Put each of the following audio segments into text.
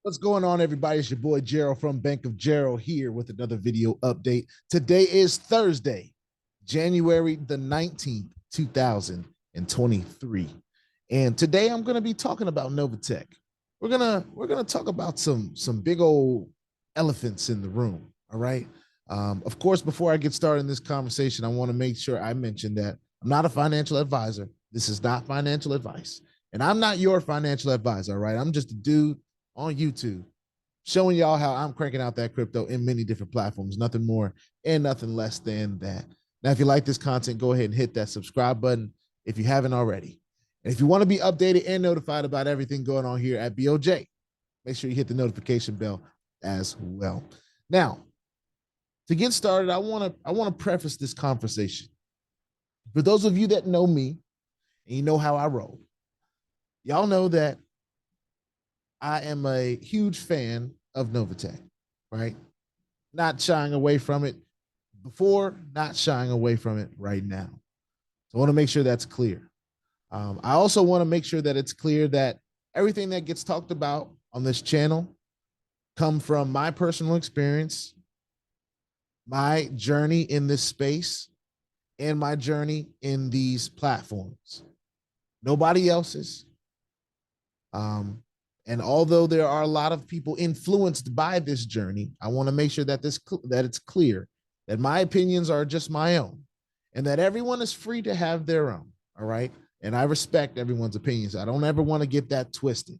What's going on, everybody? It's your boy Gerald from Bank of Gerald here with another video update. Today is Thursday, January the 19th, 2023. And today I'm going to be talking about Novatech. We're gonna talk about some big old elephants in the room. All right. Of course, before I get started in this conversation, I want to make sure I mention that I'm not a financial advisor. This is not financial advice. And I'm not your financial advisor. All right. I'm just a dude on YouTube showing y'all how I'm cranking out that crypto in many different platforms, nothing more and nothing less than that. Now, if you like this content, go ahead and hit that subscribe button if you haven't already. And if you want to be updated and notified about everything going on here at BOJ, make sure you hit the notification bell as well. Now, to get started, I want to preface this conversation. For those of you that know me and you know how I roll, y'all know that I am a huge fan of Novatech, right? Not shying away from it before, not shying away from it right now. So I want to make sure that's clear. I also want to make sure that it's clear that everything that gets talked about on this channel come from my personal experience, my journey in this space, and my journey in these platforms. Nobody else's. And although there are a lot of people influenced by this journey, I want to make sure that that it's clear that my opinions are just my own and that everyone is free to have their own. All right. And I respect everyone's opinions. I don't ever want to get that twisted.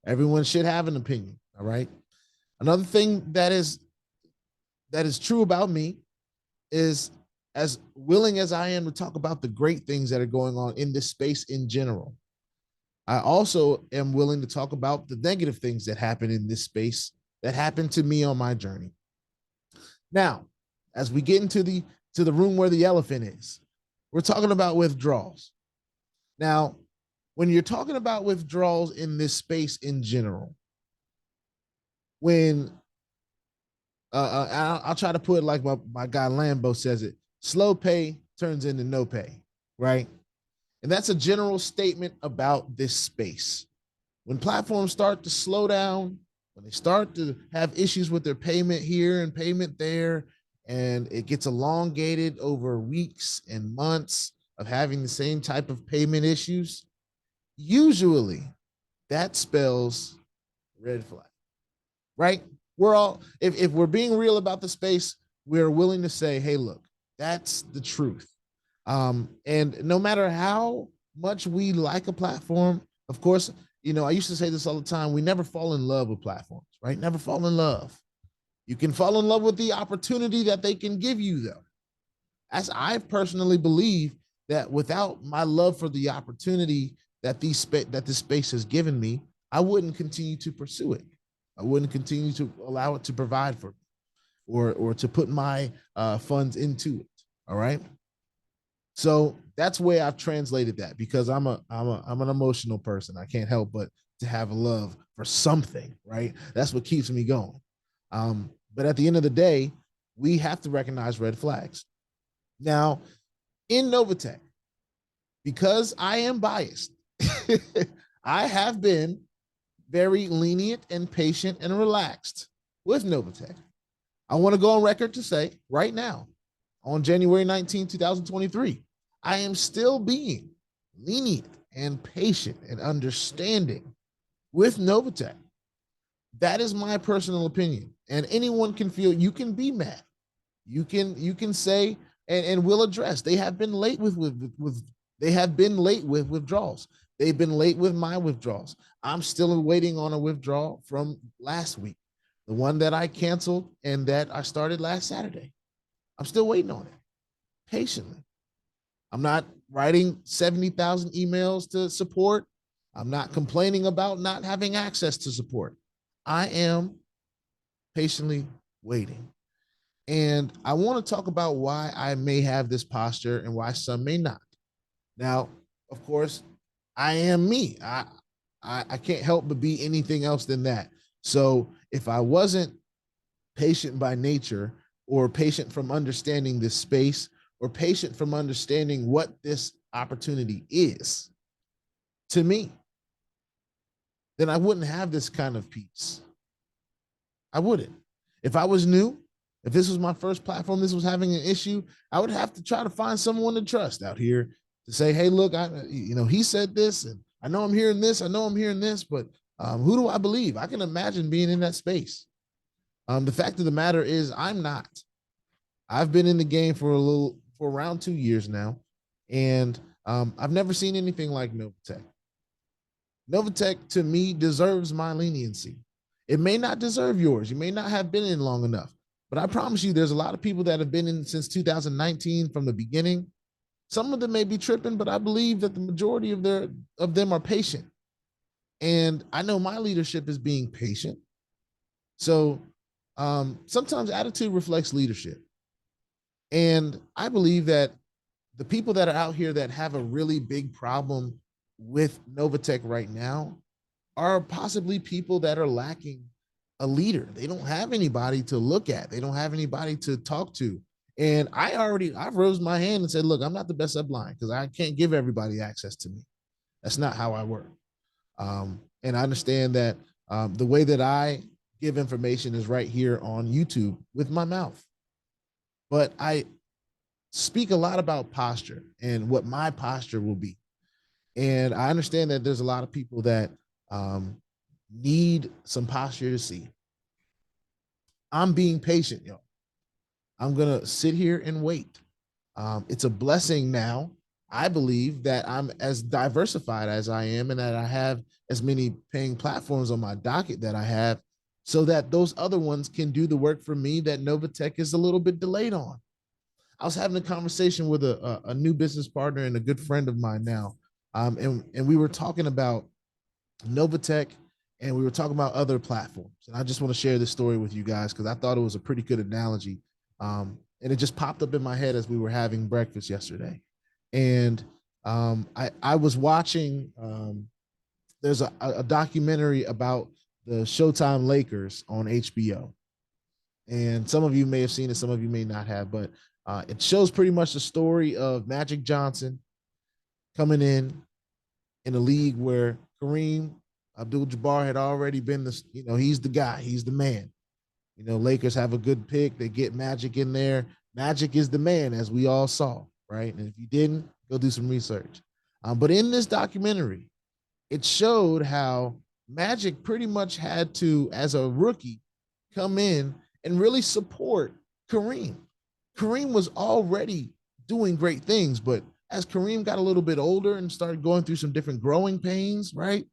Everyone should have an opinion. All right. Another thing that is true about me is, as willing as I am to talk about the great things that are going on in this space in general, I also am willing to talk about the negative things that happen in this space that happened to me on my journey. Now, as we get into the room where the elephant is, we're talking about withdrawals. Now, when you're talking about withdrawals in this space in general, when I'll try to put it like my guy Lambo says it, slow pay turns into no pay, right? And that's a general statement about this space. When platforms start to slow down, when they start to have issues with their payment here and payment there, and it gets elongated over weeks and months of having the same type of payment issues, usually that spells red flag, right? We're all, if we're being real about the space, we're willing to say, hey, look, that's the truth. And no matter how much we like a platform, of course, I used to say this all the time, we never fall in love with platforms, right? Never fall in love. You can fall in love with the opportunity that they can give you, though. As I personally believe that without my love for the opportunity that this space has given me, I wouldn't continue to pursue it. I wouldn't continue to allow it to provide for me or to put my funds into it. All right. So that's where I've translated that, because I'm an emotional person. I can't help but to have a love for something, right? That's what keeps me going. But at the end of the day, we have to recognize red flags. Now, in Novatech, because I am biased, I have been very lenient and patient and relaxed with Novatech. I want to go on record to say right now, on January 19, 2023, I am still being lenient and patient and understanding with Novatech. That is my personal opinion. And anyone can feel, you can be mad. You can say, and we'll address, they have been late with withdrawals. They've been late with my withdrawals. I'm still waiting on a withdrawal from last week, the one that I canceled and that I started last Saturday. I'm still waiting on it patiently. I'm not writing 70,000 emails to support. I'm not complaining about not having access to support. I am patiently waiting. And I want to talk about why I may have this posture and why some may not. Now, of course, I am me. I can't help but be anything else than that. So if I wasn't patient by nature, or patient from understanding this space, or patient from understanding what this opportunity is to me, then I wouldn't have this kind of peace. I wouldn't. If I was new, if this was my first platform, this was having an issue, I would have to try to find someone to trust out here to say, hey, look, he said this, and I know I'm hearing this, I know I'm hearing this, but who do I believe? I can imagine being in that space. The fact of the matter is, I'm not. I've been in the game for around 2 years now, and I've never seen anything like Novatech. Novatech, to me, deserves my leniency. It may not deserve yours. You may not have been in long enough, but I promise you, there's a lot of people that have been in since 2019 from the beginning. Some of them may be tripping, but I believe that the majority of them are patient. And I know my leadership is being patient. So sometimes attitude reflects leadership. And I believe that the people that are out here that have a really big problem with Novatech right now are possibly people that are lacking a leader. They don't have anybody to look at. They don't have anybody to talk to. And I've raised my hand and said, look, I'm not the best upline because I can't give everybody access to me. That's not how I work. And I understand that the way that I give information is right here on YouTube with my mouth. But I speak a lot about posture and what my posture will be. And I understand that there's a lot of people that need some posture to see. I'm being patient, y'all. I'm going to sit here and wait. It's a blessing now, I believe, that I'm as diversified as I am and that I have as many paying platforms on my docket that I have so that those other ones can do the work for me that Novatech is a little bit delayed on. I was having a conversation with a new business partner and a good friend of mine now. And we were talking about Novatech and we were talking about other platforms. And I just want to share this story with you guys because I thought it was a pretty good analogy. And it just popped up in my head as we were having breakfast yesterday. And I was watching, there's a documentary about the Showtime Lakers on HBO. And some of you may have seen it, some of you may not have, but it shows pretty much the story of Magic Johnson coming in a league where Kareem Abdul-Jabbar had already been he's the guy, he's the man. Lakers have a good pick. They get Magic in there. Magic is the man, as we all saw, right? And if you didn't, go do some research. But in this documentary, it showed how Magic pretty much had to, as a rookie, come in and really support Kareem. Kareem was already doing great things, but as Kareem got a little bit older and started going through some different growing pains, right?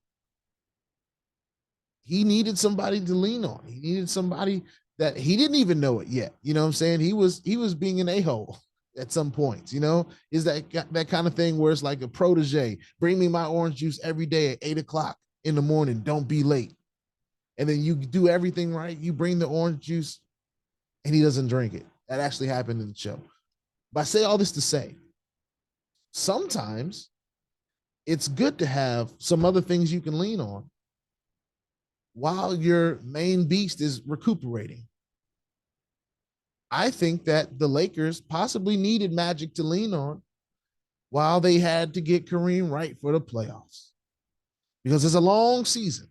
He needed somebody to lean on. He needed somebody that he didn't even know it yet. You know what I'm saying? He was being an a-hole at some points, is that kind of thing where it's like a protege. Bring me my orange juice every day at 8:00 in the morning. Don't be late. And then you do everything right. You bring the orange juice and he doesn't drink it. That actually happened in the show. But I say all this to say, sometimes it's good to have some other things you can lean on while your main beast is recuperating. I think that the Lakers possibly needed Magic to lean on while they had to get Kareem right for the playoffs. Because it's a long season.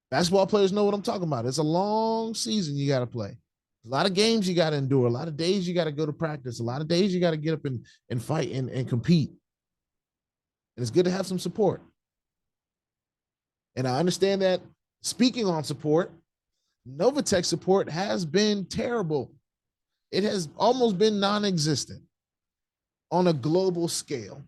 Basketball players know what I'm talking about. It's a long season you got to play. A lot of games you got to endure. A lot of days you got to go to practice. A lot of days you got to get up and fight and compete. And it's good to have some support. And I understand that speaking on support, Novatech support has been terrible. It has almost been non-existent on a global scale.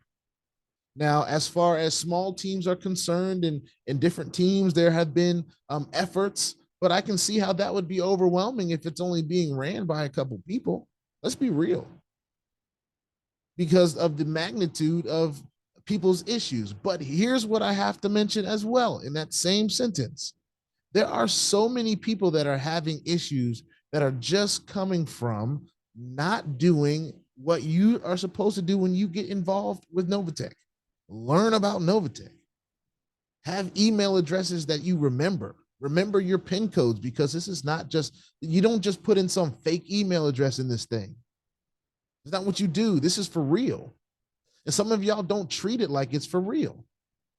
Now, as far as small teams are concerned and different teams, there have been efforts, but I can see how that would be overwhelming if it's only being ran by a couple people. Let's be real. Because of the magnitude of people's issues. But here's what I have to mention as well in that same sentence. There are so many people that are having issues that are just coming from not doing what you are supposed to do when you get involved with Novatech. Learn about Novatech. Have email addresses that you remember. Remember your PIN codes, because this is not just, you don't just put in some fake email address in this thing. It's not what you do. This is for real. And some of y'all don't treat it like it's for real.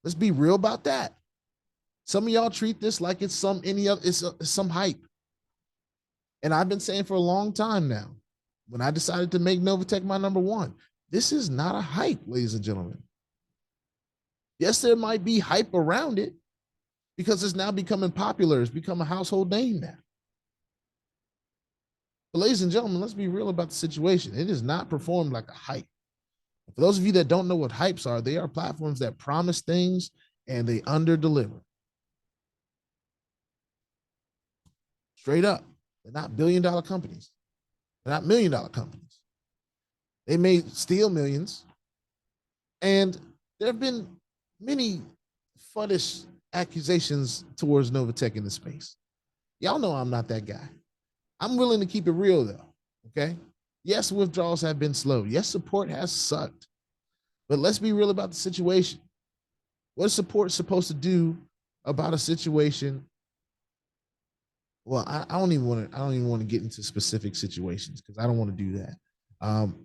Let's be real about that. Some of y'all treat this like it's some hype. And I've been saying for a long time now, when I decided to make Novatech my number one, this is not a hype, ladies and gentlemen. Yes, there might be hype around it because it's now becoming popular. It's become a household name now. But ladies and gentlemen, let's be real about the situation. It is not performed like a hype. For those of you that don't know what hypes are, they are platforms that promise things and they under-deliver. Straight up. They're not billion-dollar companies. They're not million-dollar companies. They may steal millions. And there have been many fuddish accusations towards Novatech in the space. Y'all know I'm not that guy. I'm willing to keep it real, though, okay? Yes, withdrawals have been slow. Yes, support has sucked. But let's be real about the situation. What is support supposed to do about a situation? Well, I don't even want to get into specific situations because I don't want to do that.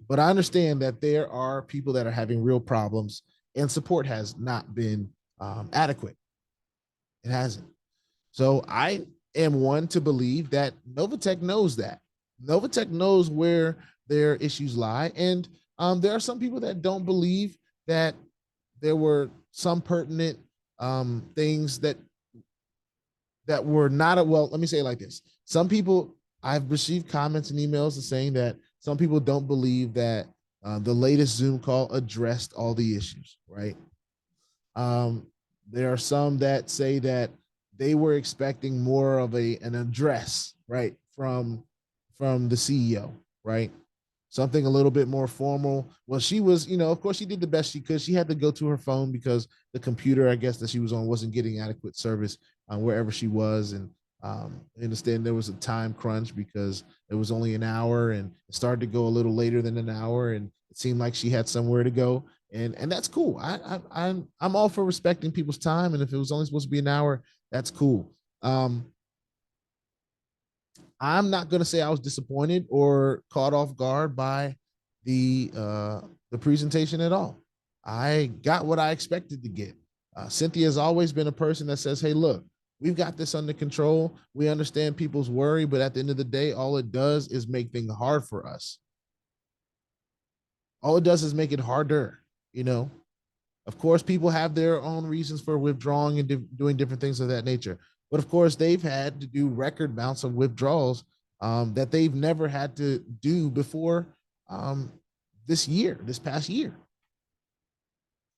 But I understand that there are people that are having real problems and support has not been adequate. It hasn't. So I am one to believe that Novatech knows that. Novatech knows where their issues lie. And there are some people that don't believe that there were some pertinent things that were not, well, let me say it like this. Some people, I've received comments and emails saying that some people don't believe that the latest Zoom call addressed all the issues, right? There are some that say that they were expecting more of an address, right, from the CEO, right? Something a little bit more formal. Well, she was, of course she did the best she could. She had to go to her phone because the computer, I guess, that she was on wasn't getting adequate service wherever she was. And I understand there was a time crunch because it was only an hour and it started to go a little later than an hour. And it seemed like she had somewhere to go. And that's cool. I'm all for respecting people's time. And if it was only supposed to be an hour, that's cool. I'm not going to say I was disappointed or caught off guard by the presentation at all. I got what I expected to get. Cynthia has always been a person that says, hey, look, we've got this under control. We understand people's worry, but at the end of the day, all it does is make things hard for us. All it does is make it harder, Of course, people have their own reasons for withdrawing and doing different things of that nature. But of course, they've had to do record amounts of withdrawals that they've never had to do before this past year.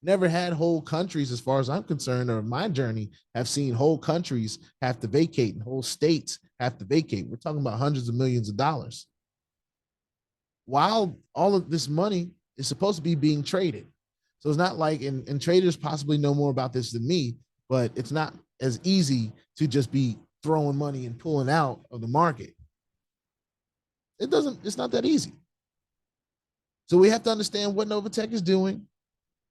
Never had whole countries, as far as I'm concerned, or my journey, have seen whole countries have to vacate and whole states have to vacate. We're talking about hundreds of millions of dollars. While all of this money is supposed to be being traded. So it's not like, and traders possibly know more about this than me, but it's not as easy to just be throwing money and pulling out of the market. It's not that easy. So we have to understand what Novatech is doing,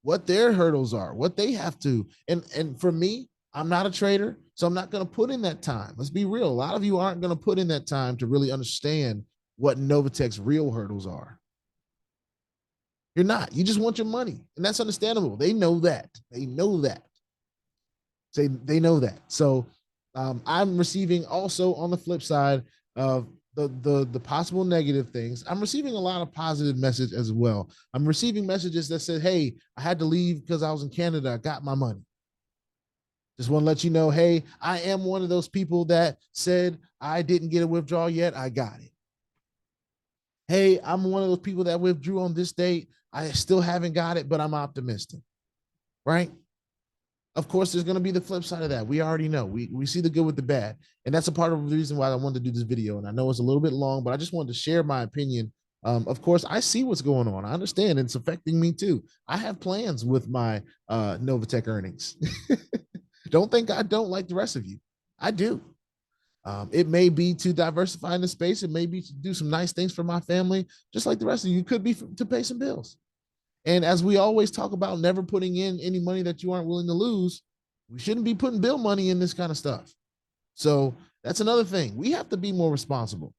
what their hurdles are, what they have to. And for me, I'm not a trader, so I'm not going to put in that time. Let's be real. A lot of you aren't going to put in that time to really understand what Novatech's real hurdles are. You're not. You just want your money, and that's understandable. They know that. They know that. They know that. So I'm receiving also on the flip side of the possible negative things. I'm receiving a lot of positive message as well. I'm receiving messages that said, hey, I had to leave because I was in Canada. I got my money. Just want to let you know, hey, I am one of those people that said I didn't get a withdrawal yet. I got it. Hey, I'm one of those people that withdrew on this date. I still haven't got it, but I'm optimistic, right? Of course, there's going to be the flip side of that. We already know. We see the good with the bad. And that's a part of the reason why I wanted to do this video. And I know it's a little bit long, but I just wanted to share my opinion. Of course, I see what's going on. I understand it's affecting me too. I have plans with my Novatech earnings. Don't think I don't like the rest of you. I do. It may be to diversify in the space. It may be to do some nice things for my family, just like the rest of you. It could be to pay some bills. And as we always talk about never putting in any money that you aren't willing to lose, we shouldn't be putting bill money in this kind of stuff. So that's another thing. We have to be more responsible.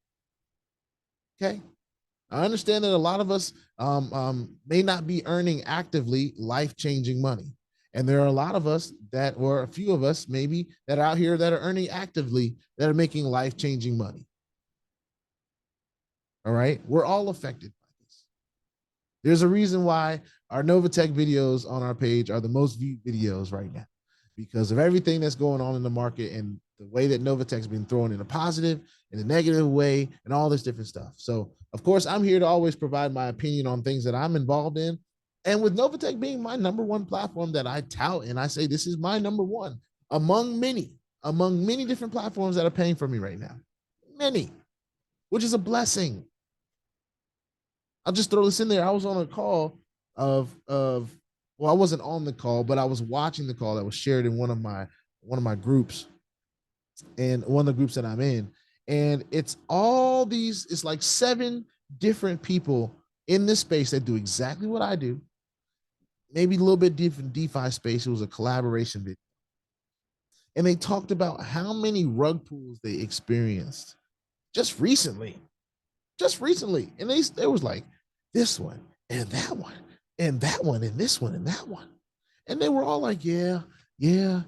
Okay. I understand that a lot of us may not be earning actively life-changing money. And there are a lot of us that, or a few of us maybe, that are out here that are earning actively, that are making life-changing money. All right. We're all affected by this. There's a reason why our Novatech videos on our page are the most viewed videos right now, because of everything that's going on in the market and the way that Novatech's been thrown in a positive, in a negative way, and all this different stuff. So, of course, I'm here to always provide my opinion on things that I'm involved in. And with Novatech being my #1 platform that I tout, and I say this is my #1 among many different platforms that are paying for me right now, many, which is a blessing. I'll just throw this in there. I was on a call well, I wasn't on the call, but I was watching the call that was shared in one of my groups, and one of the groups that I'm in. And it's like 7 different people in this space that do exactly what I do. Maybe a little bit different DeFi space. It was a collaboration video. And they talked about how many rug pulls they experienced just recently. And they was like, this one and that one and that one and this one and that one. And they were all like, yeah. And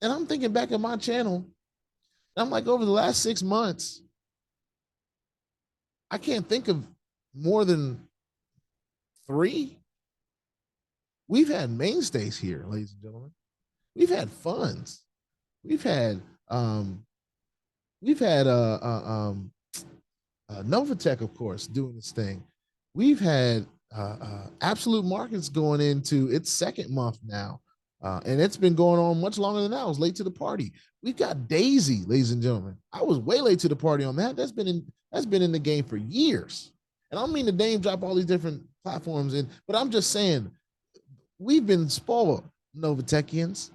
I'm thinking back at my channel, and I'm like, over the last 6 months, I can't think of more than 3. We've had mainstays here, ladies and gentlemen. We've had funds. We've had Novatech, of course, doing this thing. We've had Absolute Markets going into its 2nd month now. And it's been going on much longer than that. I was late to the party. We've got Daisy, ladies and gentlemen. I was way late to the party on that. That's been in the game for years. And I don't mean to name drop all these different platforms but I'm just saying, we've been spoiled, Novatechians.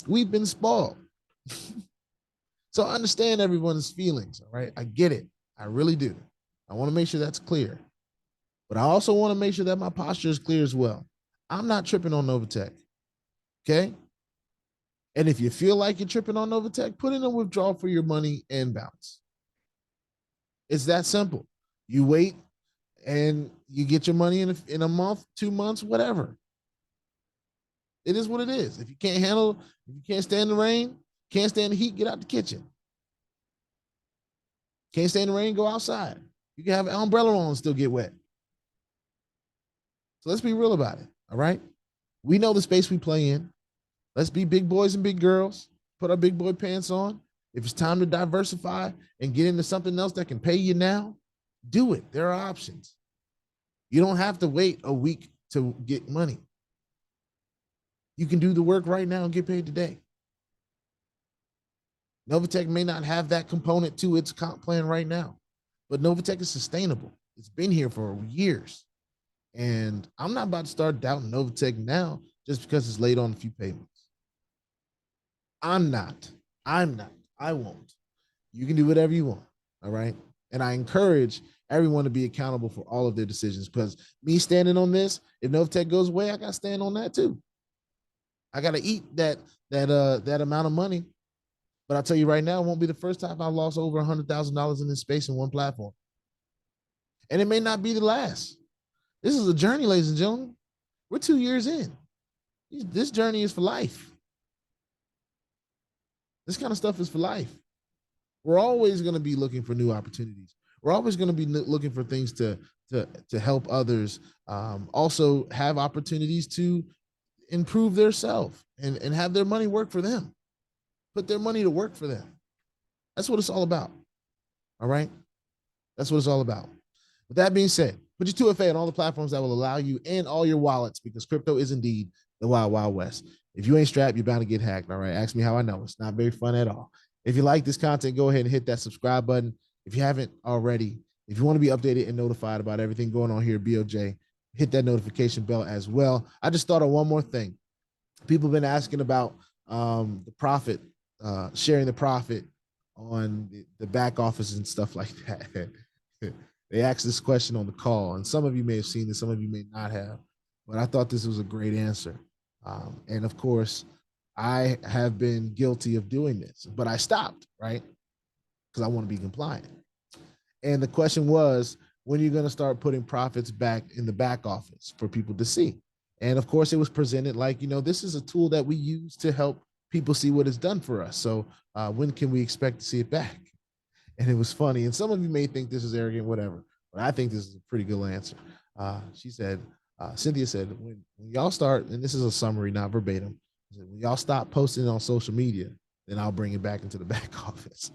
We've been spoiled. So I understand everyone's feelings, all right? I get it. I really do. I want to make sure that's clear. But I also want to make sure that my posture is clear as well. I'm not tripping on Novatech. Okay? And if you feel like you're tripping on Novatech, put in a withdrawal for your money and bounce. It's that simple. You wait and you get your money in a month, 2 months, whatever. It is what it is. If you can't stand the rain, can't stand the heat, get out the kitchen. Can't stand the rain, go outside. You can have an umbrella on and still get wet. So let's be real about it, all right? We know the space we play in. Let's be big boys and big girls. Put our big boy pants on. If it's time to diversify and get into something else that can pay you now, do it. There are options. You don't have to wait a week to get money. You can do the work right now and get paid today. Novatech may not have that component to its comp plan right now, but Novatech is sustainable. It's been here for years. And I'm not about to start doubting Novatech now just because it's late on a few payments. I'm not. I won't. You can do whatever you want. All right. And I encourage everyone to be accountable for all of their decisions, because me standing on this, if Novatech goes away, I got to stand on that too. I got to eat that amount of money. But I'll tell you right now, it won't be the first time I've lost over $100,000 in this space in one platform. And it may not be the last. This is a journey, ladies and gentlemen. We're 2 years in. This journey is for life. This kind of stuff is for life. We're always going to be looking for new opportunities. We're always going to be looking for things to help others also have opportunities to improve their self and have their money work for them. Put their money to work for them. That's what it's all about. All right? That's what it's all about. With that being said, put your 2FA on all the platforms that will allow you and all your wallets, because crypto is indeed the wild, wild west. If you ain't strapped, you're bound to get hacked. All right? Ask me how I know. It's not very fun at all. If you like this content, go ahead and hit that subscribe button. If you haven't already, if you want to be updated and notified about everything going on here at BOJ, hit that notification bell as well. I just thought of one more thing. People have been asking about the profit, sharing the profit on the back office and stuff like that. They asked this question on the call, and some of you may have seen this, some of you may not have, but I thought this was a great answer. And of course, I have been guilty of doing this, but I stopped, right? Because I want to be compliant. And the question was, when are you going to start putting profits back in the back office for people to see? And of course, it was presented like, this is a tool that we use to help people see what it's done for us. So when can we expect to see it back? And it was funny. And some of you may think this is arrogant, whatever, but I think this is a pretty good answer. She said, Cynthia said, when y'all start, and this is a summary, not verbatim, said, when y'all stop posting on social media, then I'll bring it back into the back office.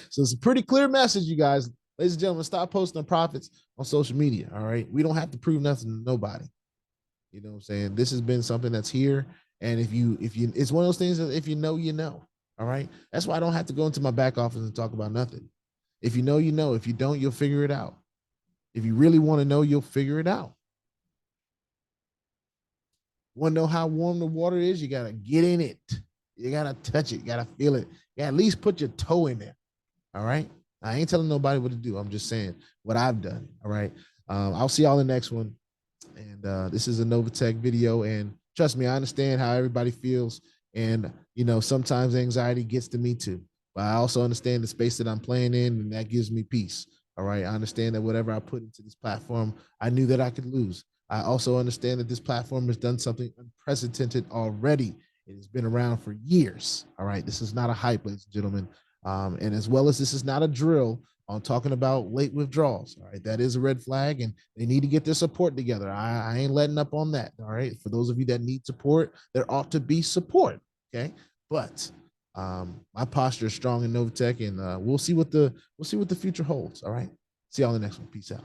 So it's a pretty clear message, you guys. Ladies and gentlemen, stop posting profits on social media. All right. We don't have to prove nothing to nobody. You know what I'm saying? This has been something that's here. And if you, it's one of those things that if you know, you know. All right. That's why I don't have to go into my back office and talk about nothing. If you know, you know. If you don't, you'll figure it out. If you really want to know, you'll figure it out. Want to know how warm the water is? You got to get in it. You got to touch it. You got to feel it. You got to at least put your toe in there. All right. I ain't telling nobody what to do. I'm just saying what I've done. All right. I'll see y'all in the next one. And this is a Novatech video. And trust me, I understand how everybody feels. And, sometimes anxiety gets to me too. But I also understand the space that I'm playing in, and that gives me peace. All right. I understand that whatever I put into this platform, I knew that I could lose. I also understand that this platform has done something unprecedented already. It has been around for years. All right. This is not a hype, ladies and gentlemen. And as well as this is not a drill on talking about late withdrawals. All right. That is a red flag, and they need to get their support together. I ain't letting up on that. All right. For those of you that need support, there ought to be support. Okay. But my posture is strong in Novatech, and we'll see what the future holds. All right. See y'all in the next one. Peace out.